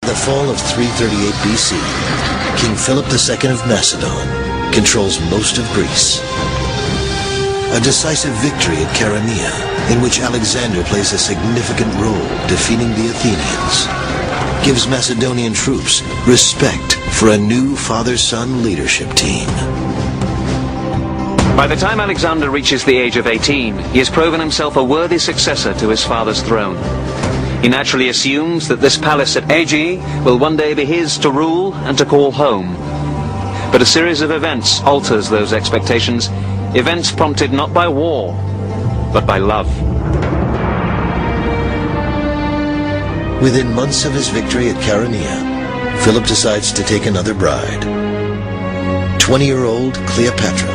The fall of 338 BC, King Philip II of Macedon controls most of Greece. A decisive victory at Chaeronea, in which Alexander plays a significant role defeating the Athenians, gives Macedonian troops respect for a new father-son leadership team. By the time Alexander reaches the age of 18, he has proven himself a worthy successor to his father's throne. He naturally assumes that this palace at Aegae will one day be his to rule and to call home. But a series of events alters those expectations, events prompted not by war, but by love. Within months of his victory at Chaeronea, Philip decides to take another bride. 20-year-old Cleopatra,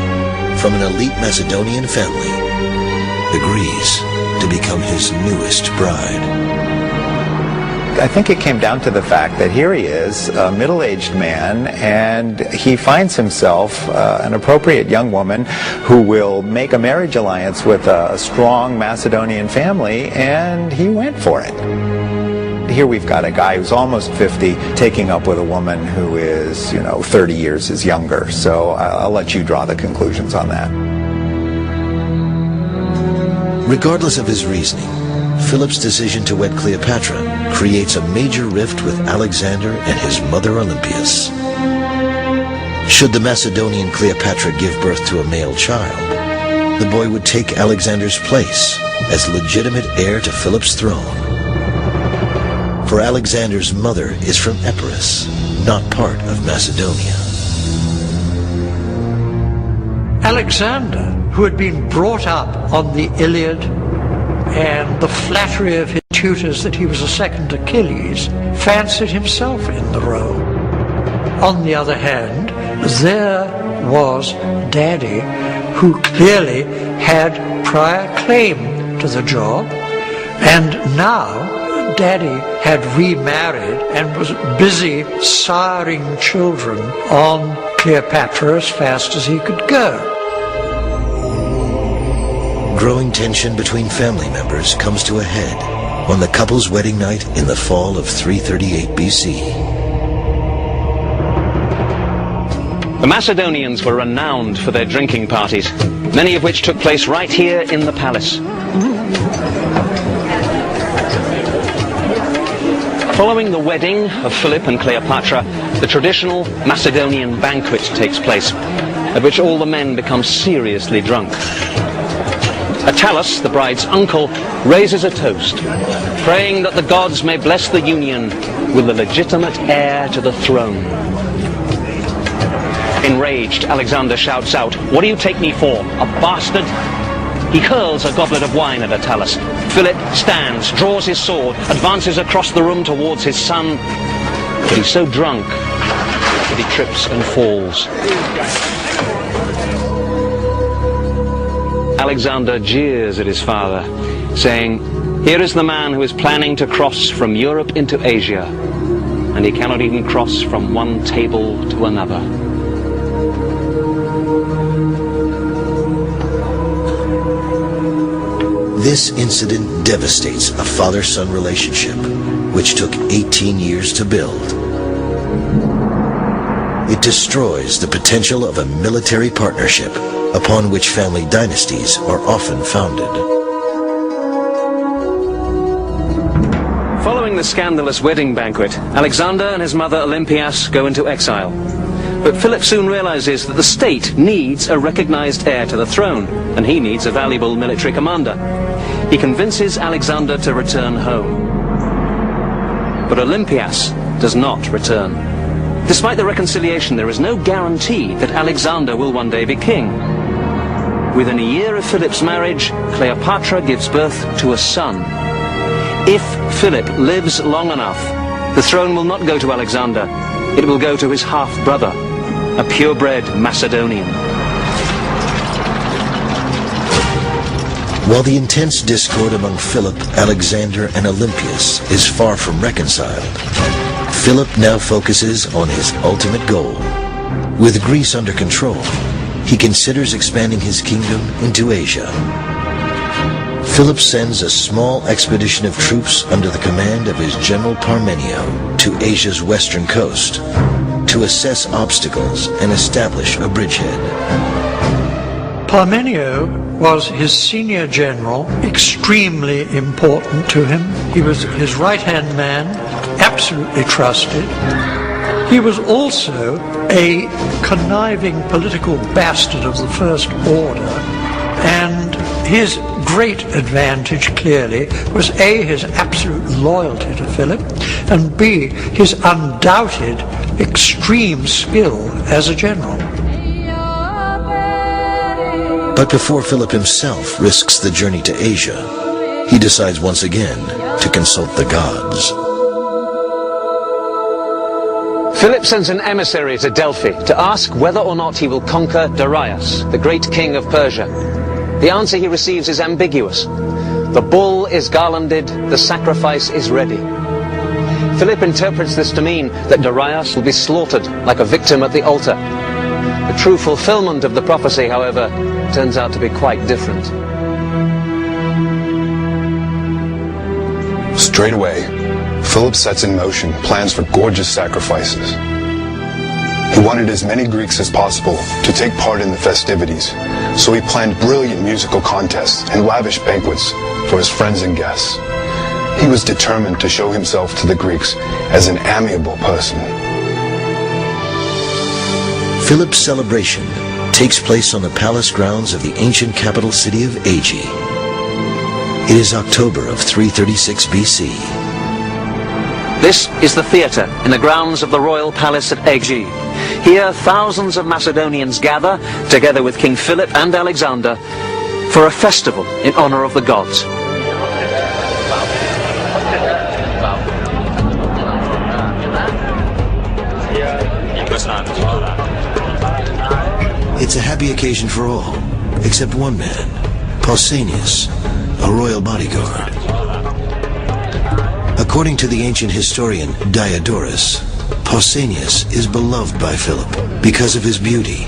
from an elite Macedonian family, agrees to become his newest bride. I think it came down to the fact that here he is, a middle-aged man, and he finds himself an appropriate young woman who will make a marriage alliance with a strong Macedonian family, and he went for it. Here we've got a guy who's almost 50 taking up with a woman who is, 30 years his younger. So I'll let you draw the conclusions on that. Regardless of his reasoning, Philip's decision to wed Cleopatra creates a major rift with Alexander and his mother Olympias. Should the Macedonian Cleopatra give birth to a male child, the boy would take Alexander's place as legitimate heir to Philip's throne. For Alexander's mother is from Epirus, not part of Macedonia. Alexander, who had been brought up on the Iliad and the flattery of his tutors that he was a second Achilles, fancied himself in the role. On the other hand, there was Daddy, who clearly had prior claim to the job, and now Daddy had remarried and was busy siring children on Cleopatra as fast as he could go. Growing tension between family members comes to a head on the couple's wedding night in the fall of 338 BC. The Macedonians were renowned for their drinking parties, many of which took place right here in the palace. Following the wedding of Philip and Cleopatra, the traditional Macedonian banquet takes place, at which all the men become seriously drunk. Attalus, the bride's uncle, raises a toast, praying that the gods may bless the union with the legitimate heir to the throne. Enraged, Alexander shouts out, "What do you take me for, a bastard?" He hurls a goblet of wine at Attalus. Philip stands, draws his sword, advances across the room towards his son, but he's so drunk that he trips and falls. Alexander jeers at his father, saying, "Here is the man who is planning to cross from Europe into Asia, and he cannot even cross from one table to another." This incident devastates a father-son relationship, which took 18 years to build. It destroys the potential of a military partnership upon which family dynasties are often founded. Following the scandalous wedding banquet, Alexander and his mother Olympias go into exile. But Philip soon realizes that the state needs a recognized heir to the throne, and he needs a valuable military commander. He convinces Alexander to return home. But Olympias does not return. Despite the reconciliation, there is no guarantee that Alexander will one day be king. Within a year of Philip's marriage, Cleopatra gives birth to a son. If Philip lives long enough, the throne will not go to Alexander. It will go to his half-brother, a purebred Macedonian. While the intense discord among Philip, Alexander, and Olympias is far from reconciled, Philip now focuses on his ultimate goal. With Greece under control, he considers expanding his kingdom into Asia. Philip sends a small expedition of troops under the command of his general Parmenio to Asia's western coast to assess obstacles and establish a bridgehead. Parmenio was his senior general, extremely important to him. He was his right-hand man, absolutely trusted. He was also a conniving political bastard of the First Order, and his great advantage, clearly, was A, his absolute loyalty to Philip, and B, his undoubted extreme skill as a general. But before Philip himself risks the journey to Asia, he decides once again to consult the gods. Philip sends an emissary to Delphi to ask whether or not he will conquer Darius, the great king of Persia. The answer he receives is ambiguous. The bull is garlanded, the sacrifice is ready. Philip interprets this to mean that Darius will be slaughtered like a victim at the altar. The true fulfillment of the prophecy, however, turns out to be quite different. Straight away, Philip sets in motion plans for gorgeous sacrifices. He wanted as many Greeks as possible to take part in the festivities, so he planned brilliant musical contests and lavish banquets for his friends and guests. He was determined to show himself to the Greeks as an amiable person. Philip's celebration takes place on the palace grounds of the ancient capital city of Aegi. It is October of 336 BC. This is the theatre in the grounds of the royal palace at Aegi. Here, thousands of Macedonians gather, together with King Philip and Alexander, for a festival in honor of the gods. It's a happy occasion for all, except one man, Pausanias, a royal bodyguard. According to the ancient historian Diodorus, Pausanias is beloved by Philip because of his beauty.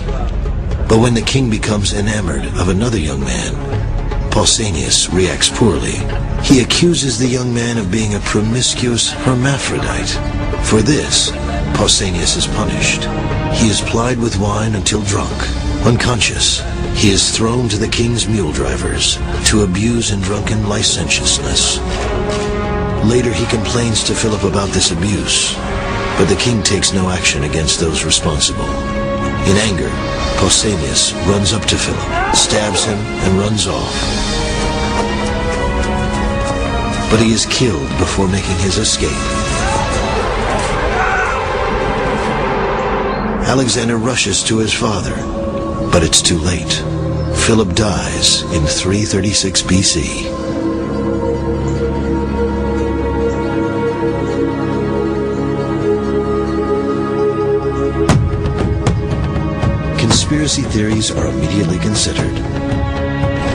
But when the king becomes enamored of another young man, Pausanias reacts poorly. He accuses the young man of being a promiscuous hermaphrodite. For this, Pausanias is punished. He is plied with wine until drunk. Unconscious, he is thrown to the king's mule drivers to abuse in drunken licentiousness. Later he complains to Philip about this abuse, but the king takes no action against those responsible. In anger, Pausanias runs up to Philip, stabs him, and runs off. But he is killed before making his escape. Alexander rushes to his father, but it's too late. Philip dies in 336 BC. Conspiracy theories are immediately considered.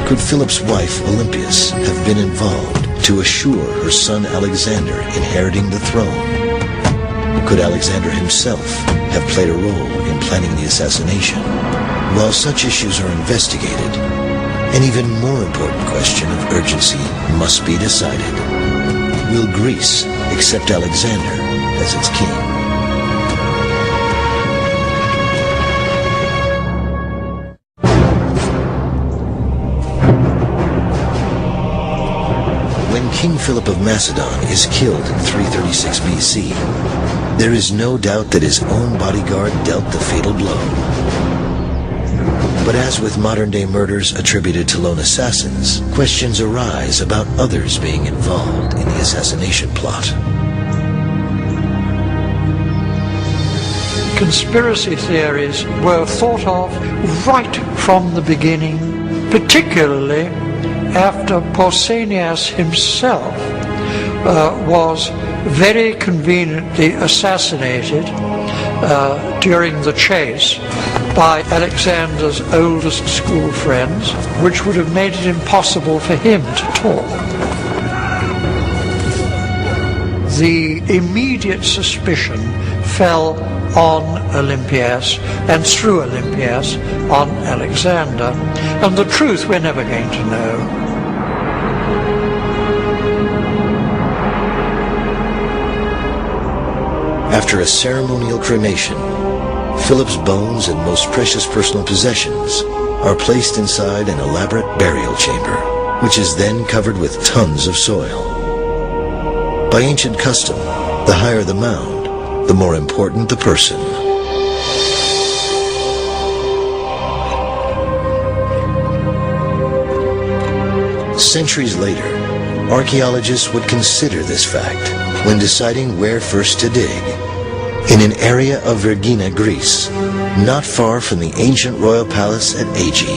Could Philip's wife, Olympias, have been involved to assure her son Alexander inheriting the throne? Could Alexander himself have played a role in planning the assassination? While such issues are investigated, an even more important question of urgency must be decided. Will Greece accept Alexander as its king? When King Philip of Macedon is killed in 336 BC, there is no doubt that his own bodyguard dealt the fatal blow. But as with modern-day murders attributed to lone assassins, questions arise about others being involved in the assassination plot. Conspiracy theories were thought of right from the beginning, particularly after Pausanias himself was very conveniently assassinated during the chase by Alexander's oldest school friends, which would have made it impossible for him to talk. The immediate suspicion fell on Olympias, and through Olympias on Alexander, and the truth we're never going to know. After a ceremonial cremation, Philip's bones and most precious personal possessions are placed inside an elaborate burial chamber, which is then covered with tons of soil. By ancient custom, the higher the mound, the more important the person. Centuries later, archaeologists would consider this fact when deciding where first to dig. In an area of Vergina, Greece, not far from the ancient royal palace at Aegi.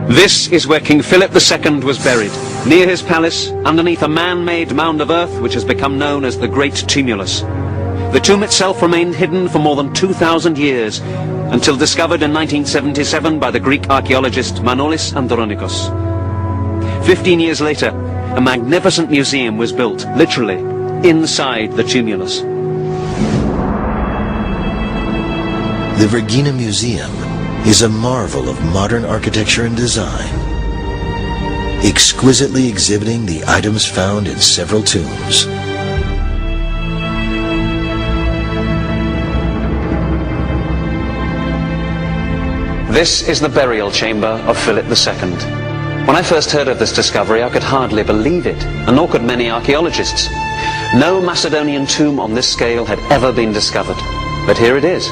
This is where King Philip II was buried, near his palace, underneath a man-made mound of earth which has become known as the Great Tumulus. The tomb itself remained hidden for more than 2,000 years, until discovered in 1977 by the Greek archaeologist Manolis Andronikos. 15 years later, a magnificent museum was built, literally, inside the tumulus. The Vergina Museum is a marvel of modern architecture and design, exquisitely exhibiting the items found in several tombs. This is the burial chamber of Philip II. When I first heard of this discovery, I could hardly believe it, and nor could many archaeologists. No Macedonian tomb on this scale had ever been discovered, but here it is.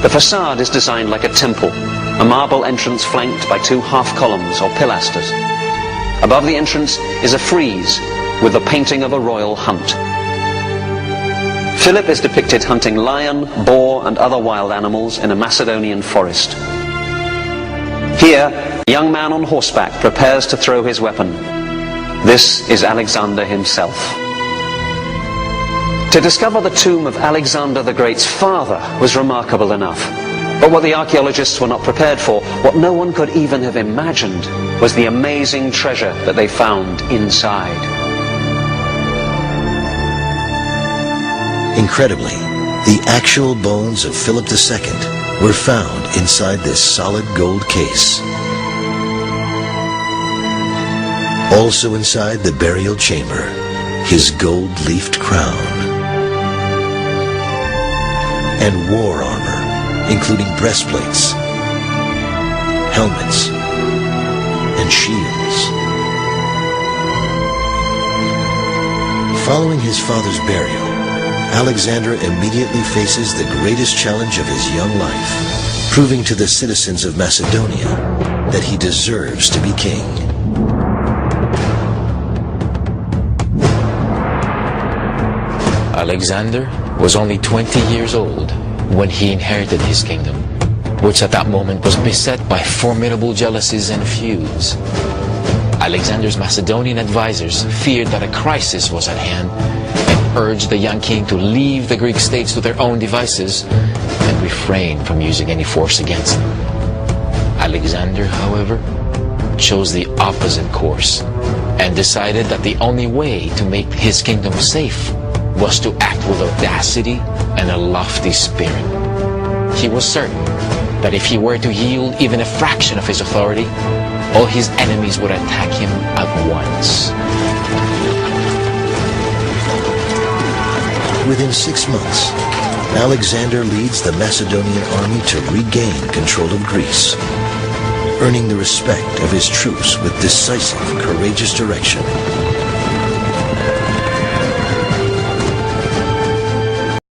The facade is designed like a temple, a marble entrance flanked by two half-columns or pilasters. Above the entrance is a frieze with the painting of a royal hunt. Philip is depicted hunting lion, boar, and other wild animals in a Macedonian forest. Here, a young man on horseback prepares to throw his weapon. This is Alexander himself. To discover the tomb of Alexander the Great's father was remarkable enough. But what the archaeologists were not prepared for, what no one could even have imagined, was the amazing treasure that they found inside. Incredibly, the actual bones of Philip II were found inside this solid gold case. Also inside the burial chamber, his gold-leafed crown and war armor, including breastplates, helmets, and shields. Following his father's burial, Alexander immediately faces the greatest challenge of his young life, proving to the citizens of Macedonia that he deserves to be king. Alexander was only 20 years old when he inherited his kingdom, which at that moment was beset by formidable jealousies and feuds. Alexander's Macedonian advisors feared that a crisis was at hand and urged the young king to leave the Greek states to their own devices and refrain from using any force against them. Alexander, however, chose the opposite course and decided that the only way to make his kingdom safe was to act with audacity and a lofty spirit. He was certain that if he were to yield even a fraction of his authority, all his enemies would attack him at once. Within 6 months, Alexander leads the Macedonian army to regain control of Greece, earning the respect of his troops with decisive, courageous direction.